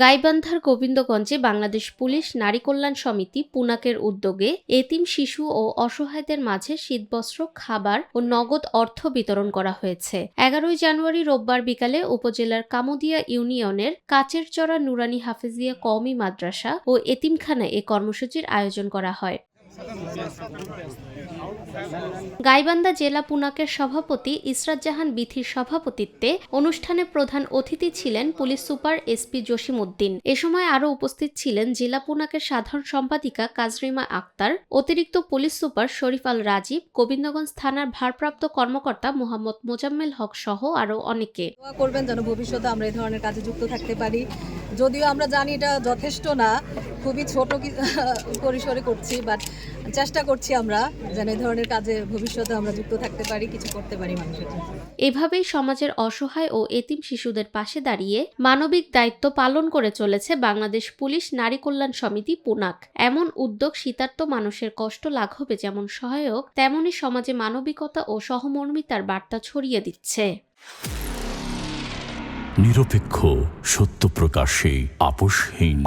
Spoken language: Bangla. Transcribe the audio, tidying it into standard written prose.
গাইবান্ধার গোবিন্দগঞ্জে বাংলাদেশ পুলিশ নারী কল্যাণ সমিতি পুনাকের উদ্যোগে এতিম শিশু ও অসহায়দের মাঝে শীতবস্ত্র, খাবার ও নগদ অর্থ বিতরণ করা হয়েছে। 11 জানুয়ারি রোববার বিকালে উপজেলার কামুদিয়া ইউনিয়নের কাচেরচড়া নুরানী হাফেজিয়া কওমি মাদ্রাসা ও এতিমখানায় এ কর্মসূচির আয়োজন করা হয়। গাইবান্ধা জেলা পুনাকের সভাপতি ইসরাত জাহান বিথির সভাপতিত্বে অনুষ্ঠানে প্রধান অতিথি ছিলেন police super SP Jasim Uddin. এ সময় আরও উপস্থিত ছিলেন জেলা পুনাকের সাধারণ সম্পাদিকা কাজরিমা আক্তার, অতিরিক্ত পুলিশ সুপার শরীফ আল রাজীব, গোবিন্দগঞ্জ থানার ভারপ্রাপ্ত কর্মকর্তা মোহাম্মদ মোজাম্মেল হক সহ আরও অনেকে। দোয়া করবেন যেন ভবিষ্যতে আমরা এই ধরনের কাজে যুক্ত থাকতে পারি। যদিও আমরা জানি এটা যথেষ্ট না, খুবই ছোট পরিসরে করছি, বাট চেষ্টা করছি আমরা যেন এই ধরনের কাজে ভবিষ্যতে আমরা যুক্ত থাকতে পারি, কিছু করতে পারি মানুষের জন্য। এভাবেই সমাজের অসহায় ও এতিম শিশুদের পাশে দাঁড়িয়ে মানবিক দায়িত্ব পালন করে চলেছে বাংলাদেশ পুলিশ নারী কল্যাণ সমিতি পুনাক। এমন উদ্যোগ শীতার্ত মানুষের কষ্ট লাঘবে যেমন সহায়ক, তেমনি সমাজে মানবিকতা ও সহমর্মিতার বার্তা ছড়িয়ে দিচ্ছে। নিরপেক্ষ, সত্য প্রকাশে আপোষহীন।